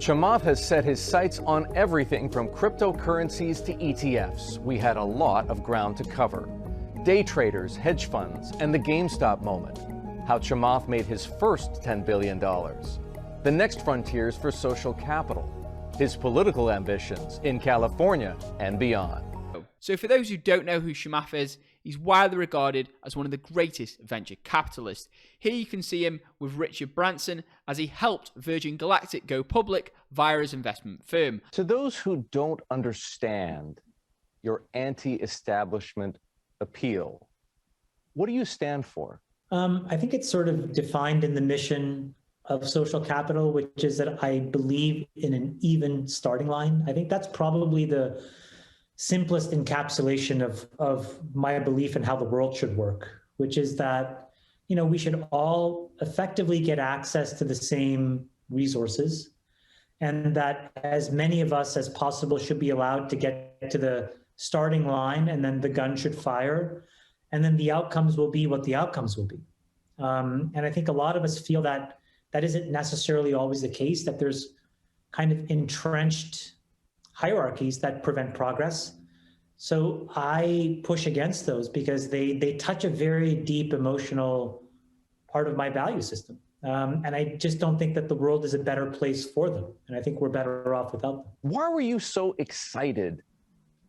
Chamath has set his sights on everything from cryptocurrencies to ETFs. We had a lot of ground to cover. Day traders, hedge funds, and the GameStop moment. How Chamath made his first $10 billion. The next frontiers for social capital. His political ambitions in California and beyond. So for those who don't know who Chamath is, he's widely regarded as one of the greatest venture capitalists. Here you can see him with Richard Branson as he helped Virgin Galactic go public via his investment firm. To those who don't understand your anti-establishment appeal, what do you stand for? I think it's sort of defined in the mission of social capital, which is that I believe in an even starting line. I think that's probably the simplest encapsulation of my belief in how the world should work, which is that, we should all effectively get access to the same resources, and that as many of us as possible should be allowed to get to the starting line, and then the gun should fire, and then the outcomes will be what the outcomes will be. And I think a lot of us feel that that isn't necessarily always the case, that there's kind of entrenched hierarchies that prevent progress. So I push against those because they touch a very deep emotional part of my value system. And I just don't think that the world is a better place for them. And I think we're better off without them. Why were you so excited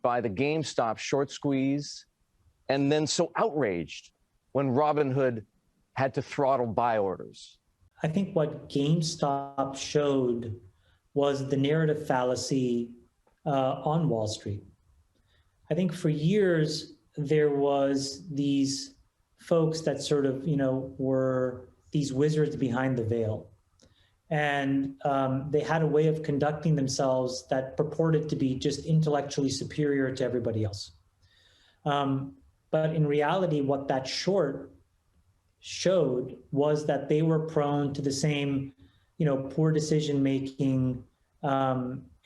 by the GameStop short squeeze and then so outraged when Robinhood had to throttle buy orders? I think what GameStop showed was the narrative fallacy on Wall Street. I think for years, there was these folks that sort of, were these wizards behind the veil. And they had a way of conducting themselves that purported to be just intellectually superior to everybody else. But in reality, what that short showed was that they were prone to the same, poor decision-making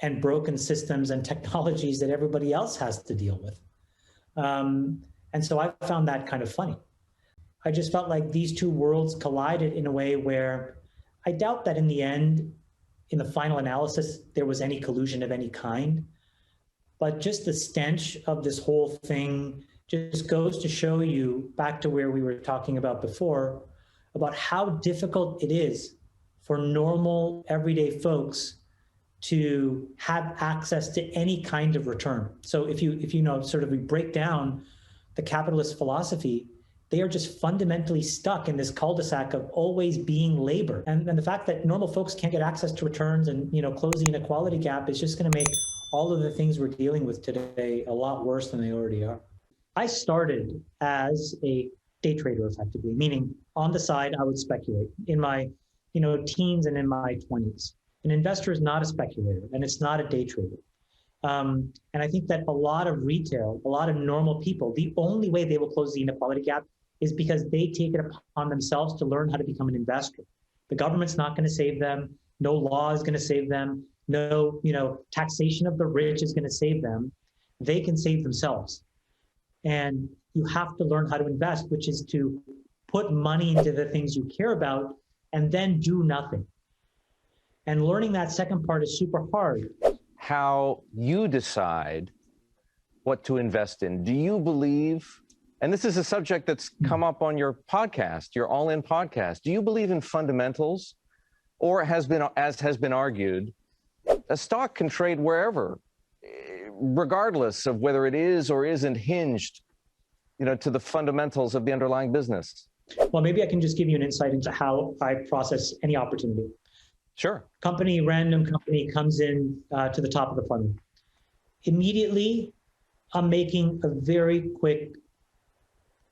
and broken systems and technologies that everybody else has to deal with. And so I found that kind of funny. I just felt like these two worlds collided in a way where I doubt that in the end, in the final analysis, there was any collusion of any kind. But just the stench of this whole thing just goes to show you, back to where we were talking about before, about how difficult it is for normal, everyday folks to have access to any kind of return. So if you sort of we break down the capitalist philosophy, they are just fundamentally stuck in this cul-de-sac of always being labor. And the fact that normal folks can't get access to returns and close the inequality gap is just going to make all of the things we're dealing with today a lot worse than they already are. I started as a day trader, effectively, meaning on the side I would speculate in my teens and in my 20s. An investor is not a speculator, and it's not a day trader. And I think that a lot of retail, a lot of normal people, the only way they will close the inequality gap is because they take it upon themselves to learn how to become an investor. The government's not going to save them. No law is going to save them. No, taxation of the rich is going to save them. They can save themselves. And you have to learn how to invest, which is to put money into the things you care about and then do nothing. And learning that second part is super hard. How you decide what to invest in. Do you believe, and this is a subject that's come up on your podcast, your All In podcast, do you believe in fundamentals, or as has been argued, a stock can trade wherever, regardless of whether it is or isn't hinged, to the fundamentals of the underlying business? Well, maybe I can just give you an insight into how I process any opportunity. Sure. Random company comes in to the top of the funnel. Immediately, I'm making a very quick,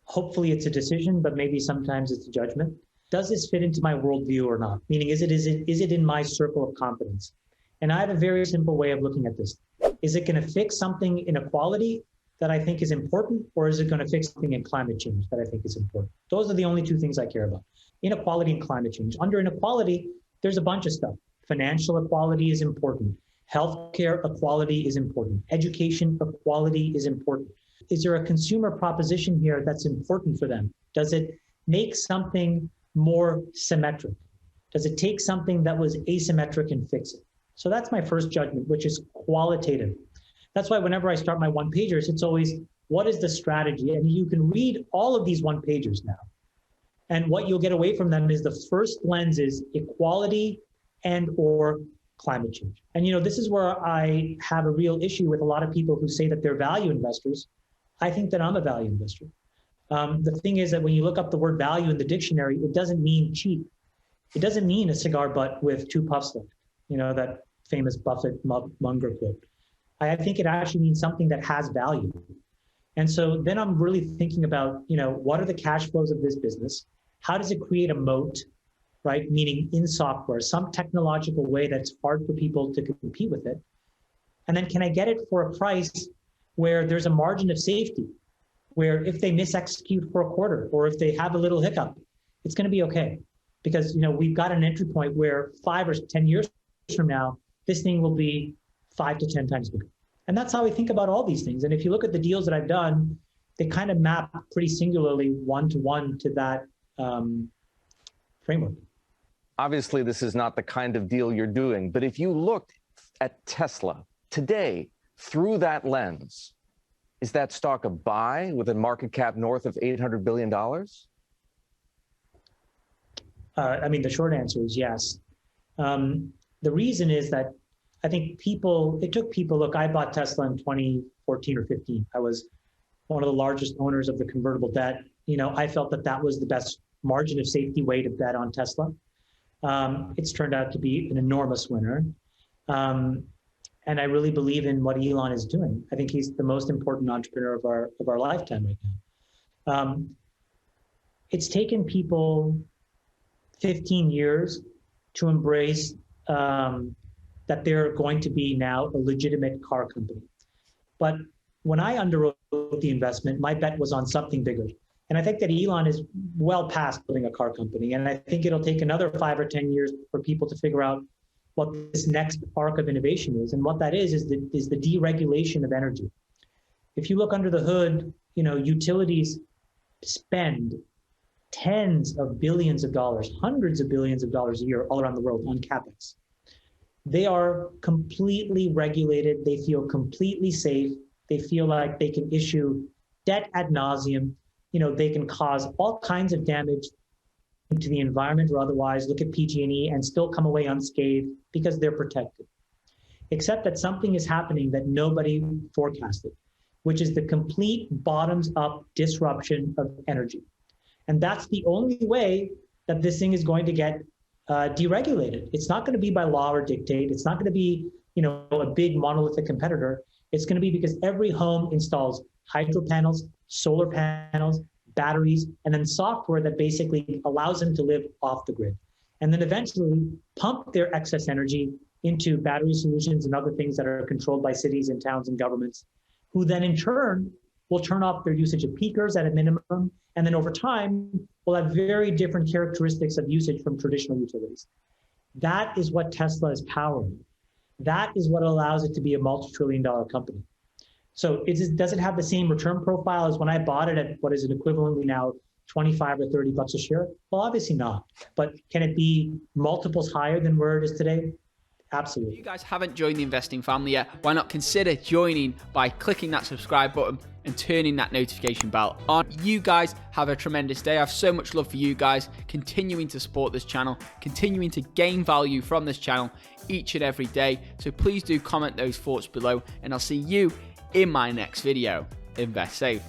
hopefully it's a decision, but maybe sometimes it's a judgment. Does this fit into my worldview or not? Meaning, is it in my circle of competence? And I have a very simple way of looking at this. Is it going to fix something in inequality that I think is important, or is it going to fix something in climate change that I think is important? Those are the only two things I care about: inequality and climate change. Under inequality, there's a bunch of stuff. Financial equality is important. Healthcare equality is important. Education equality is important. Is there a consumer proposition here that's important for them? Does it make something more symmetric? Does it take something that was asymmetric and fix it? So that's my first judgment, which is qualitative. That's why whenever I start my one-pagers, it's always, what is the strategy? And you can read all of these one-pagers now. And what you'll get away from them is the first lens is equality and or climate change. And this is where I have a real issue with a lot of people who say that they're value investors. I think that I'm a value investor. The thing is that when you look up the word value in the dictionary, it doesn't mean cheap. It doesn't mean a cigar butt with 2 puffs left, that famous Buffett Munger quote. I think it actually means something that has value. And so then I'm really thinking about, what are the cash flows of this business? How does it create a moat, right? Meaning in software, some technological way that's hard for people to compete with it. And then can I get it for a price where there's a margin of safety, where if they misexecute for a quarter or if they have a little hiccup, it's going to be okay. Because, we've got an entry point where 5 or 10 years from now, this thing will be 5 to 10 times bigger. And that's how I think about all these things. And if you look at the deals that I've done, they kind of map pretty singularly one-to-one to that framework. Obviously, this is not the kind of deal you're doing, but if you looked at Tesla today through that lens, is that stock a buy with a market cap north of $800 billion? The short answer is yes. The reason is that I think look, I bought Tesla in 2014 or 15. I was one of the largest owners of the convertible debt. I felt that was the best margin of safety way to bet on Tesla. It's turned out to be an enormous winner. And I really believe in what Elon is doing. I think he's the most important entrepreneur of our lifetime right now. It's taken people 15 years to embrace that they're going to be now a legitimate car company. But when I underwrote the investment, my bet was on something bigger. And I think that Elon is well past building a car company. And I think it'll take another 5 or 10 years for people to figure out what this next arc of innovation is. And what that is the deregulation of energy. If you look under the hood, utilities spend tens of billions of dollars, hundreds of billions of dollars a year all around the world on CapEx. They are completely regulated. They feel completely safe. They feel like they can issue debt ad nauseum. They can cause all kinds of damage to the environment or otherwise, look at PG&E and still come away unscathed because they're protected. Except that something is happening that nobody forecasted, which is the complete bottoms-up disruption of energy. And that's the only way that this thing is going to get deregulated. It's not going to be by law or dictate. It's not going to be, a big monolithic competitor. It's going to be because every home installs hydro panels, solar panels, batteries, and then software that basically allows them to live off the grid. And then eventually pump their excess energy into battery solutions and other things that are controlled by cities and towns and governments, who then in turn will turn off their usage of peakers at a minimum. And then over time, will have very different characteristics of usage from traditional utilities. That is what Tesla is powering. That is what allows it to be a multi-trillion-dollar company. So does it have the same return profile as when I bought it at what is it equivalently now 25 or 30 bucks a share? Well, obviously not. But can it be multiples higher than where it is today? Absolutely. If you guys haven't joined the investing family yet, why not consider joining by clicking that subscribe button and turning that notification bell on. You guys have a tremendous day. I have so much love for you guys, continuing to support this channel, continuing to gain value from this channel each and every day. So please do comment those thoughts below, and I'll see you in my next video. Invest safe.